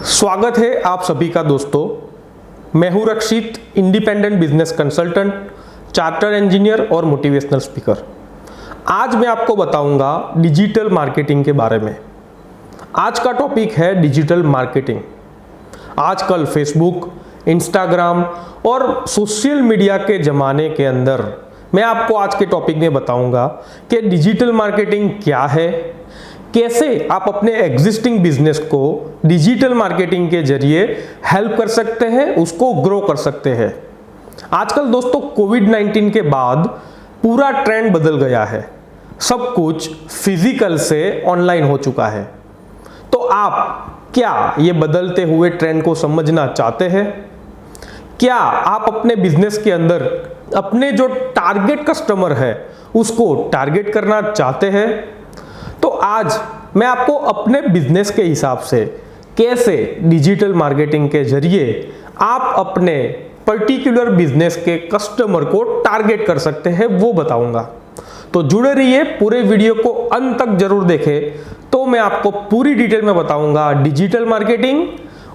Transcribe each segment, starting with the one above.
स्वागत है आप सभी का दोस्तों। मैं हूं Rakshit, independent business consultant, charter engineer और मोटिवेशनल स्पीकर। आज मैं आपको बताऊंगा डिजिटल मार्केटिंग के बारे में। आज का टॉपिक है डिजिटल मार्केटिंग। आजकल फेसबुक, इंस्टाग्राम और सोशल मीडिया के ज़माने के अंदर मैं आपको आज के टॉपिक में बताऊंगा कि डिजिटल मार्केटिंग क्या है, कैसे आप अपने एग्जिस्टिंग बिजनेस को डिजिटल मार्केटिंग के जरिए हेल्प कर सकते हैं, उसको ग्रो कर सकते हैं। आजकल दोस्तों कोविड-19 के बाद पूरा ट्रेंड बदल गया है। सब कुछ फिजिकल से ऑनलाइन हो चुका है। तो आप क्या ये बदलते हुए ट्रेंड को समझना चाहते हैं? क्या आप अपने बिजनेस के अंदर अपने जो टारगेट कस्टमर है उसको टारगेट करना चाहते हैं? तो आज मैं आपको अपने बिजनेस के हिसाब से कैसे डिजिटल मार्केटिंग के जरिए आप अपने पर्टिकुलर बिजनेस के कस्टमर को टारगेट कर सकते हैं वो बताऊंगा। तो जुड़े रहिए, पूरे वीडियो को अंत तक जरूर देखें। तो मैं आपको पूरी डिटेल में बताऊंगा डिजिटल मार्केटिंग,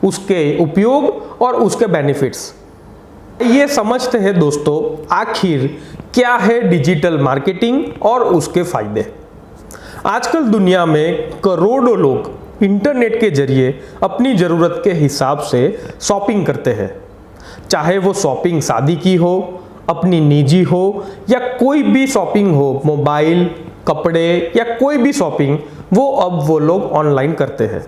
उसके उपयोग और उसके बेनिफिट्स। ये समझते हैं दोस्तों आखिर क्या है डिजिटल मार्केटिंग और उसके फायदे। आजकल दुनिया में करोड़ों लोग इंटरनेट के जरिए अपनी ज़रूरत के हिसाब से शॉपिंग करते हैं। चाहे वो शॉपिंग शादी की हो, अपनी निजी हो या कोई भी शॉपिंग हो, मोबाइल, कपड़े या कोई भी शॉपिंग, वो लोग ऑनलाइन करते हैं।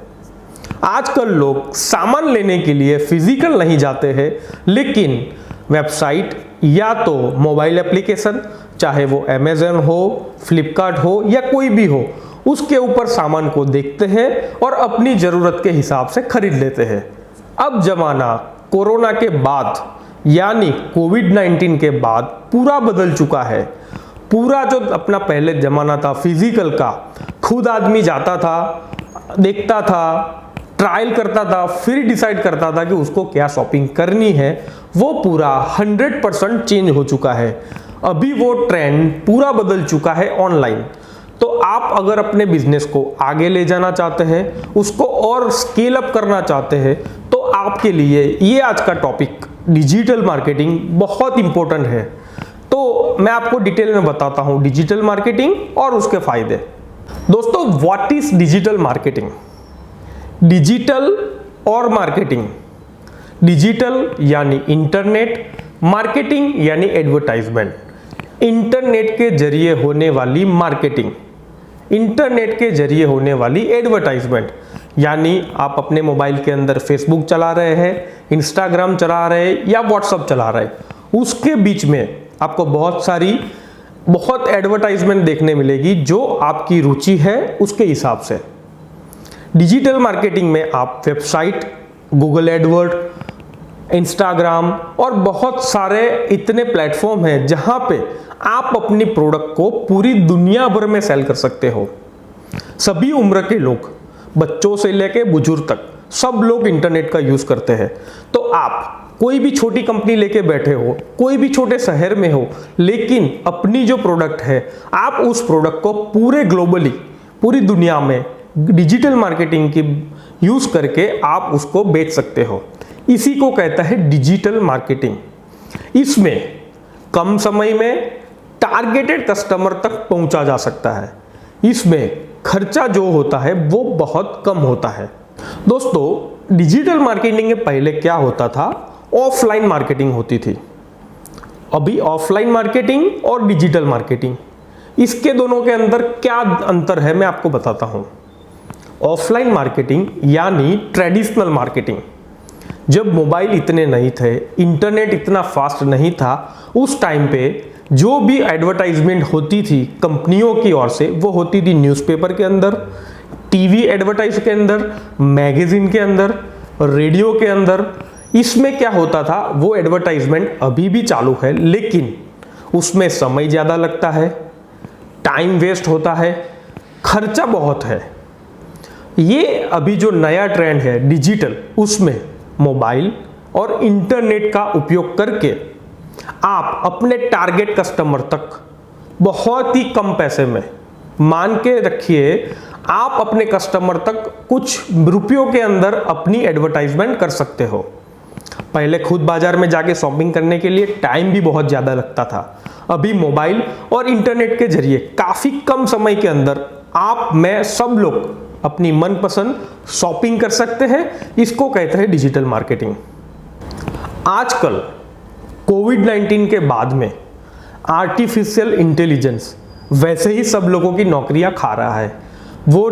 आजकल लोग सामान लेने के लिए फिजिकल नहीं जाते हैं, लेकिन वेबसाइट या तो मोबाइल एप्लीकेशन, चाहे वो अमेज़न हो, फ्लिपकार्ट हो या कोई भी हो, उसके ऊपर सामान को देखते हैं और अपनी ज़रूरत के हिसाब से खरीद लेते हैं। अब ज़माना कोरोना के बाद यानी कोविड-19 के बाद पूरा बदल चुका है। पूरा जो अपना पहले ज़माना था फिजिकल का, खुद आदमी जाता था, देखता था, ट्रायल करता था, फिर डिसाइड करता था कि उसको क्या शॉपिंग करनी है, वो पूरा 100% चेंज हो चुका है। अभी वो ट्रेंड पूरा बदल चुका है ऑनलाइन। तो आप अगर अपने बिजनेस को आगे ले जाना चाहते हैं, उसको और स्केल अप करना चाहते हैं, तो आपके लिए ये आज का टॉपिक डिजिटल मार्केटिंग बहुत इंपॉर्टेंट है। तो मैं आपको डिटेल में बताता हूँ डिजिटल मार्केटिंग और उसके फायदे। दोस्तों, what is digital marketing? Digital और मार्केटिंग। डिजिटल यानी इंटरनेट, मार्केटिंग यानी एडवर्टाइजमेंट। इंटरनेट के जरिए होने वाली मार्केटिंग, इंटरनेट के जरिए होने वाली एडवर्टाइजमेंट, यानी आप अपने मोबाइल के अंदर फेसबुक चला रहे हैं, इंस्टाग्राम चला रहे हैं या व्हाट्सएप चला रहे हैं, उसके बीच में आपको बहुत एडवर्टाइजमेंट देखने मिलेगी जो आपकी रुचि है उसके हिसाब से। डिजिटल मार्केटिंग में आप वेबसाइट, गूगल एडवर्ड, इंस्टाग्राम और बहुत सारे इतने प्लेटफॉर्म हैं जहां पे आप अपनी प्रोडक्ट को पूरी दुनिया भर में सेल कर सकते हो। सभी उम्र के लोग, बच्चों से लेके बुजुर्ग तक, सब लोग इंटरनेट का यूज करते हैं। तो आप कोई भी छोटी कंपनी लेके बैठे हो, कोई भी छोटे शहर में हो, लेकिन अपनी जो प्रोडक्ट है आप उस प्रोडक्ट को पूरे ग्लोबली, पूरी दुनिया में डिजिटल मार्केटिंग की यूज करके आप उसको बेच सकते हो। इसी को कहता है डिजिटल मार्केटिंग। इसमें कम समय में टारगेटेड कस्टमर तक पहुंचा जा सकता है। इसमें खर्चा जो होता है वो बहुत कम होता है। दोस्तों, डिजिटल मार्केटिंग के पहले क्या होता था? ऑफलाइन मार्केटिंग होती थी। अभी ऑफलाइन मार्केटिंग और डिजिटल मार्केटिंग, इसके दोनों के अंदर क्या अंतर है मैं आपको बताता हूं। ऑफलाइन मार्केटिंग यानी ट्रेडिशनल मार्केटिंग, जब मोबाइल इतने नहीं थे, इंटरनेट इतना फास्ट नहीं था, उस टाइम पे जो भी एडवर्टाइजमेंट होती थी कंपनियों की ओर से, वो होती थी न्यूज़पेपर के अंदर, टीवी एडवर्टाइज के अंदर, मैगजीन के अंदर, रेडियो के अंदर। इसमें क्या होता था, वो एडवर्टाइजमेंट अभी भी चालू है, लेकिन उसमें समय ज़्यादा लगता है, टाइम वेस्ट होता है, खर्चा बहुत है। ये अभी जो नया ट्रेंड है डिजिटल, उसमें मोबाइल और इंटरनेट का उपयोग करके आप अपने टारगेट कस्टमर तक बहुत ही कम पैसे में, मान के रखिए आप अपने कस्टमर तक कुछ रुपयों के अंदर अपनी एडवर्टाइजमेंट कर सकते हो। पहले खुद बाजार में जाके शॉपिंग करने के लिए टाइम भी बहुत ज़्यादा लगता था। अभी मोबाइल और इंटरनेट के जरिए काफ़ी कम समय के अंदर आप मैं सब लोग अपनी मनपसंद शॉपिंग कर सकते हैं। इसको कहते हैं डिजिटल मार्केटिंग। आजकल कोविड-19 के बाद में आर्टिफिशियल इंटेलिजेंस वैसे ही सब लोगों की नौकरियां खा रहा है। वो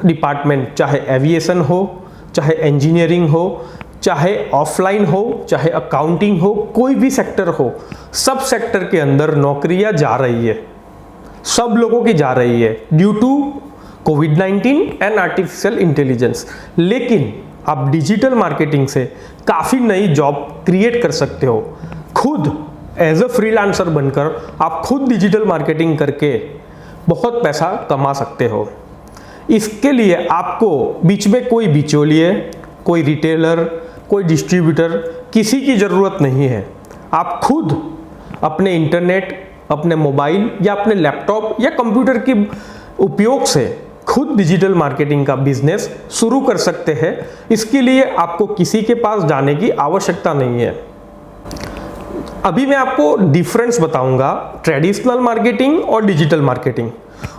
डिपार्टमेंट चाहे एविएशन हो, चाहे इंजीनियरिंग हो, चाहे ऑफलाइन हो, चाहे अकाउंटिंग हो, कोई भी सेक्टर हो, सब सेक्टर के अंदर नौकरियां जा रही है, सब लोगों की जा रही है ड्यू टू कोविड-19 एंड आर्टिफिशियल इंटेलिजेंस। लेकिन आप डिजिटल मार्केटिंग से काफ़ी नई जॉब क्रिएट कर सकते हो। खुद एज अ फ्रीलांसर बनकर आप खुद डिजिटल मार्केटिंग करके बहुत पैसा कमा सकते हो। इसके लिए आपको बीच में कोई बिचौलिए, कोई रिटेलर, कोई डिस्ट्रीब्यूटर, किसी की ज़रूरत नहीं है। आप खुद अपने इंटरनेट, अपने मोबाइल या अपने लैपटॉप या कंप्यूटर के उपयोग से खुद डिजिटल मार्केटिंग का बिजनेस शुरू कर सकते हैं। इसके लिए आपको किसी के पास जाने की आवश्यकता नहीं है। अभी मैं आपको डिफरेंस बताऊंगा ट्रेडिशनल मार्केटिंग और डिजिटल मार्केटिंग।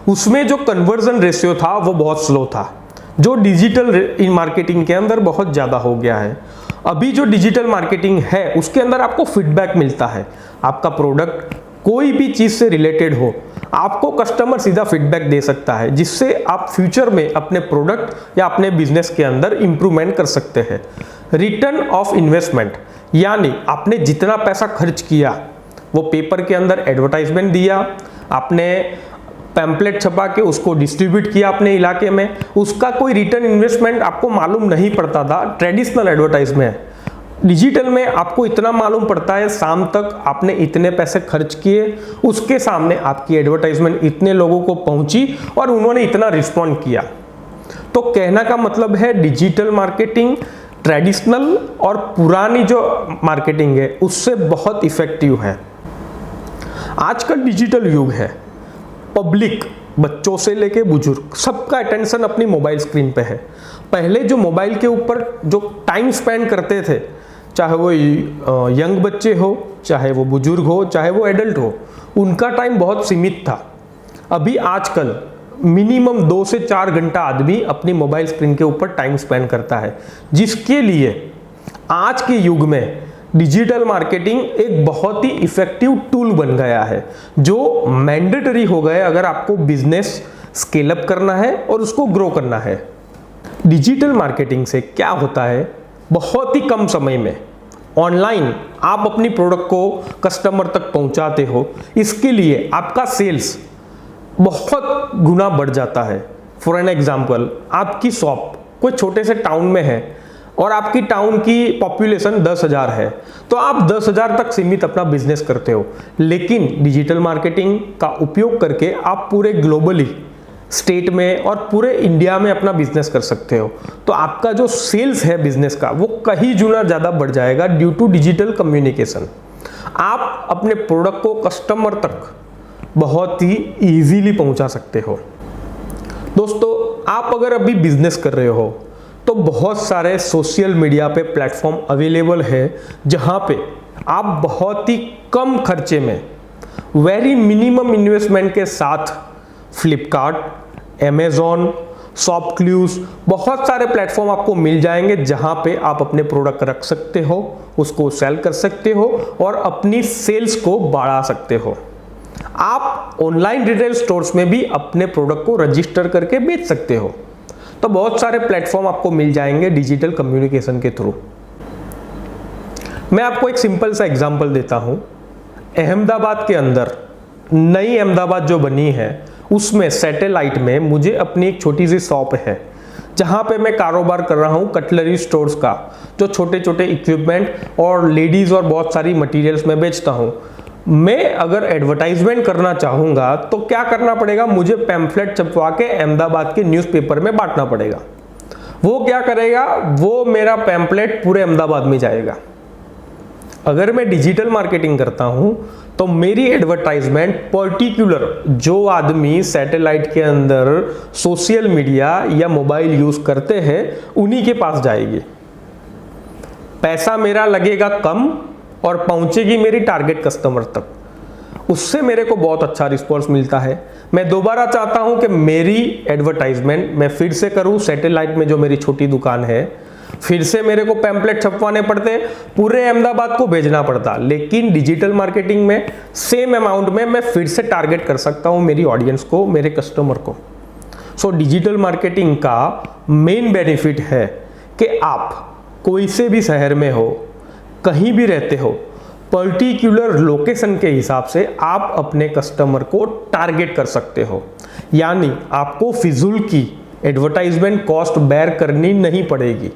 उसमें जो कन्वर्जन रेशियो था वो बहुत स्लो था, जो डिजिटल मार्केटिंग के अंदर बहुत ज़्यादा हो गया है। अभी जो डिजिटल मार्केटिंग है उसके अंदर आपको फीडबैक मिलता है। आपका प्रोडक्ट कोई भी चीज़ से रिलेटेड हो, आपको कस्टमर सीधा फीडबैक दे सकता है, जिससे आप फ्यूचर में अपने प्रोडक्ट या अपने बिजनेस के अंदर इंप्रूवमेंट कर सकते हैं। रिटर्न ऑफ इन्वेस्टमेंट, यानी आपने जितना पैसा खर्च किया, वो पेपर के अंदर एडवर्टाइजमेंट दिया, आपने पैम्पलेट छपा के उसको डिस्ट्रीब्यूट किया अपने इलाके में, उसका कोई रिटर्न इन्वेस्टमेंट आपको मालूम नहीं पड़ता था ट्रेडिशनल एडवर्टाइजमेंट। डिजिटल में आपको इतना मालूम पड़ता है, शाम तक आपने इतने पैसे खर्च किए, उसके सामने आपकी एडवर्टाइजमेंट इतने लोगों को पहुंची और उन्होंने इतना रिस्पॉन्ड किया। तो कहना का मतलब है डिजिटल मार्केटिंग ट्रेडिशनल और पुरानी जो मार्केटिंग है उससे बहुत इफेक्टिव है। आजकल डिजिटल युग है, पब्लिक बच्चों से लेके बुजुर्ग सबका अटेंशन अपनी मोबाइल स्क्रीन पे है। पहले जो मोबाइल के ऊपर जो टाइम स्पेंड करते थे, चाहे वो यंग बच्चे हो, चाहे वो बुजुर्ग हो, चाहे वो एडल्ट हो, उनका टाइम बहुत सीमित था। अभी आजकल मिनिमम 2 से 4 घंटा आदमी अपनी मोबाइल स्क्रीन के ऊपर टाइम स्पेंड करता है, जिसके लिए आज के युग में डिजिटल मार्केटिंग एक बहुत ही इफेक्टिव टूल बन गया है, जो मैंडेटरी हो गया अगर आपको बिजनेस स्केल अप करना है और उसको ग्रो करना है। डिजिटल मार्केटिंग से क्या होता है, बहुत ही कम समय में ऑनलाइन आप अपनी प्रोडक्ट को कस्टमर तक पहुंचाते हो। इसके लिए आपका सेल्स बहुत गुना बढ़ जाता है। फॉर एन एग्जाम्पल, आपकी शॉप कोई छोटे से टाउन में है और आपकी टाउन की पॉपुलेशन 10,000 है, तो आप 10,000 तक सीमित अपना बिजनेस करते हो। लेकिन डिजिटल मार्केटिंग का उपयोग करके आप पूरे ग्लोबली स्टेट में और पूरे इंडिया में अपना बिजनेस कर सकते हो। तो आपका जो सेल्स है बिजनेस का वो कहीं गुना ज़्यादा बढ़ जाएगा ड्यू टू डिजिटल कम्युनिकेशन। आप अपने प्रोडक्ट को कस्टमर तक बहुत ही इजीली पहुंचा सकते हो। दोस्तों, आप अगर अभी बिजनेस कर रहे हो तो बहुत सारे सोशल मीडिया पे प्लेटफॉर्म अवेलेबल है, जहां पे आप बहुत ही कम खर्चे में वेरी मिनिमम इन्वेस्टमेंट के साथ फ्लिपकार्ट, अमेज़ॉन, शॉपक्लूज, बहुत सारे प्लेटफॉर्म आपको मिल जाएंगे जहां पे आप अपने प्रोडक्ट रख सकते हो, उसको सेल कर सकते हो और अपनी सेल्स को बढ़ा सकते हो। आप ऑनलाइन रिटेल स्टोर्स में भी अपने प्रोडक्ट को रजिस्टर करके बेच सकते हो। तो बहुत सारे प्लेटफॉर्म आपको मिल जाएंगे डिजिटल कम्युनिकेशन के थ्रू। मैं आपको एक सिंपल सा एग्जांपल देता हूं। अहमदाबाद के अंदर नई अहमदाबाद जो बनी है उसमें सैटेलाइट में मुझे अपनी एक छोटी सी शॉप है, जहां पे मैं कारोबार कर रहा हूं कटलरी स्टोर्स का, जो छोटे छोटे इक्विपमेंट और लेडीज और बहुत सारी मटेरियल्स में बेचता हूं। मैं अगर एडवर्टाइजमेंट करना चाहूँगा तो क्या करना पड़ेगा, मुझे पैम्फलेट छपवा के अहमदाबाद के न्यूज़पेपर में बांटना पड़ेगा। वो क्या करेगा, वो मेरा पैम्फलेट पूरे अहमदाबाद में जाएगा। अगर मैं डिजिटल मार्केटिंग करता हूँ तो मेरी एडवर्टाइजमेंट पर्टिकुलर जो आदमी सैटेलाइट के अंदर सोशल मीडिया या मोबाइल यूज करते हैं उन्हीं के पास जाएगी। पैसा मेरा लगेगा कम और पहुंचेगी मेरी टारगेट कस्टमर तक, उससे मेरे को बहुत अच्छा रिस्पॉन्स मिलता है। मैं दोबारा चाहता हूं कि मेरी एडवर्टाइजमेंट मैं फिर से करूं। सैटेलाइट में जो मेरी छोटी दुकान है, फिर से मेरे को पैम्पलेट छपवाने पड़ते, पूरे अहमदाबाद को भेजना पड़ता, लेकिन डिजिटल मार्केटिंग में सेम अमाउंट में मैं फिर से टारगेट कर सकता हूं मेरी ऑडियंस को, मेरे कस्टमर को। सो डिजिटल मार्केटिंग का मेन बेनिफिट है कि आप कोई से भी शहर में हो, कहीं भी रहते हो, पर्टिकुलर लोकेशन के हिसाब से आप अपने कस्टमर को टारगेट कर सकते हो। यानी आपको फिजूल की एडवर्टाइजमेंट कॉस्ट बेयर करनी नहीं पड़ेगी।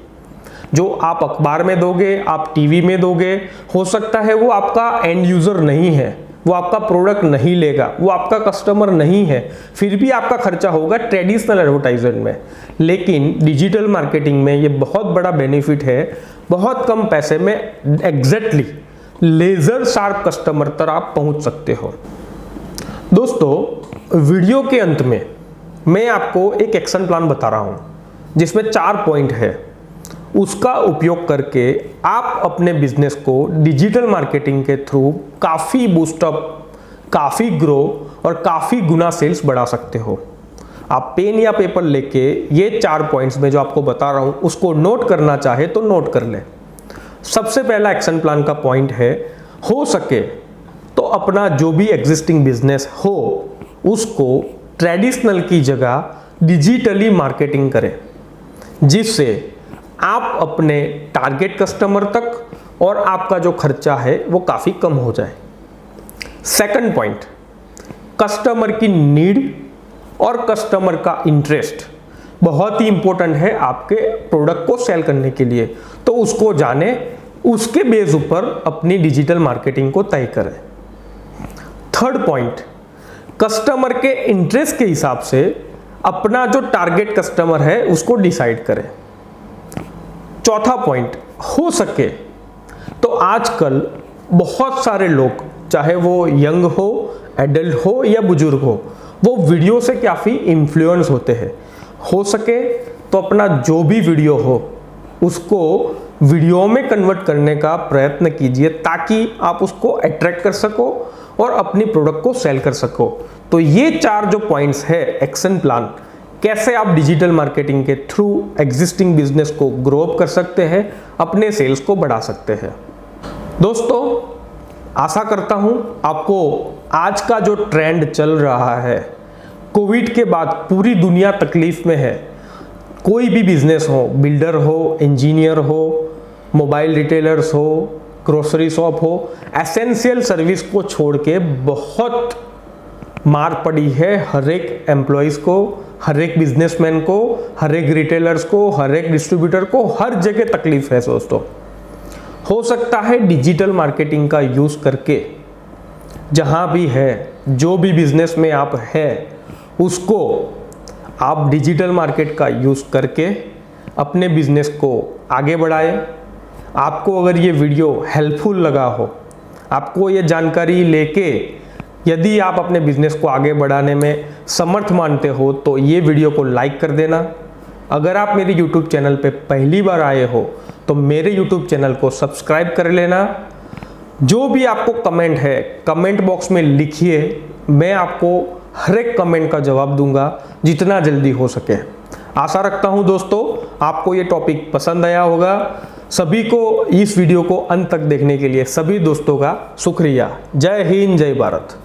जो आप अखबार में दोगे, आप टीवी में दोगे, हो सकता है वो आपका एंड यूजर नहीं है, वो आपका प्रोडक्ट नहीं लेगा, वो आपका कस्टमर नहीं है, फिर भी आपका खर्चा होगा ट्रेडिशनल एडवर्टाइजमेंट में। लेकिन डिजिटल मार्केटिंग में ये बहुत बड़ा बेनिफिट है, बहुत कम पैसे में एग्जैक्टली लेजर शार्प कस्टमर तक आप पहुंच सकते हो। दोस्तों, वीडियो के अंत में मैं आपको एक एक्शन प्लान बता रहा हूं जिसमें 4 पॉइंट है। उसका उपयोग करके आप अपने बिजनेस को डिजिटल मार्केटिंग के थ्रू काफ़ी बूस्टअप, काफ़ी ग्रो और काफ़ी गुना सेल्स बढ़ा सकते हो। आप पेन या पेपर लेके ये 4 पॉइंट्स में जो आपको बता रहा हूं उसको नोट करना चाहे तो नोट कर ले। सबसे पहला एक्शन प्लान का पॉइंट है, हो सके तो अपना जो भी एग्जिस्टिंग बिजनेस हो उसको ट्रेडिशनल की जगह डिजिटली मार्केटिंग करें, जिससे आप अपने टारगेट कस्टमर तक और आपका जो खर्चा है वो काफ़ी कम हो जाए। सेकंड पॉइंट, कस्टमर की नीड और कस्टमर का इंटरेस्ट बहुत ही इंपॉर्टेंट है आपके प्रोडक्ट को सेल करने के लिए, तो उसको जाने, उसके बेस ऊपर अपनी डिजिटल मार्केटिंग को तय करें। थर्ड पॉइंट, कस्टमर के इंटरेस्ट के हिसाब से अपना जो टारगेट कस्टमर है उसको डिसाइड करें। चौथा पॉइंट, हो सके तो आजकल बहुत सारे लोग, चाहे वो यंग हो, एडल्ट हो या बुजुर्ग हो, वो वीडियो से काफ़ी इन्फ्लुएंस होते हैं। हो सके तो अपना जो भी वीडियो हो उसको वीडियो में कन्वर्ट करने का प्रयत्न कीजिए, ताकि आप उसको अट्रैक्ट कर सको और अपनी प्रोडक्ट को सेल कर सको। तो ये 4 जो पॉइंट्स है एक्शन प्लान, कैसे आप डिजिटल मार्केटिंग के थ्रू एग्जिस्टिंग बिजनेस को ग्रो अप कर सकते हैं, अपने सेल्स को बढ़ा सकते हैं। दोस्तों, आशा करता हूं आपको आज का जो ट्रेंड चल रहा है, कोविड के बाद पूरी दुनिया तकलीफ में है। कोई भी बिजनेस हो, बिल्डर हो, इंजीनियर हो, मोबाइल रिटेलर्स हो, ग्रोसरी शॉप हो, एसेंशियल सर्विस को छोड़ के बहुत मार पड़ी है हर एक एम्प्लॉयज़ को, हर एक बिजनेसमैन को, हर एक रिटेलर्स को, हर एक डिस्ट्रीब्यूटर को, हर जगह तकलीफ है दोस्तों। हो सकता है डिजिटल मार्केटिंग का यूज़ करके जहाँ भी है, जो भी बिजनेस में आप है, उसको आप डिजिटल मार्केट का यूज़ करके अपने बिजनेस को आगे बढ़ाएं। आपको अगर ये वीडियो हेल्पफुल लगा हो, आपको ये जानकारी लेके यदि आप अपने बिजनेस को आगे बढ़ाने में समर्थ मानते हो तो ये वीडियो को लाइक कर देना। अगर आप मेरे YouTube चैनल पे पहली बार आए हो तो मेरे YouTube चैनल को सब्सक्राइब कर लेना। जो भी आपको कमेंट है, कमेंट बॉक्स में लिखिए, मैं आपको हर एक कमेंट का जवाब दूंगा जितना जल्दी हो सके। आशा रखता हूं दोस्तों आपको ये टॉपिक पसंद आया होगा। सभी को इस वीडियो को अंत तक देखने के लिए सभी दोस्तों का शुक्रिया। जय हिंद, जय भारत।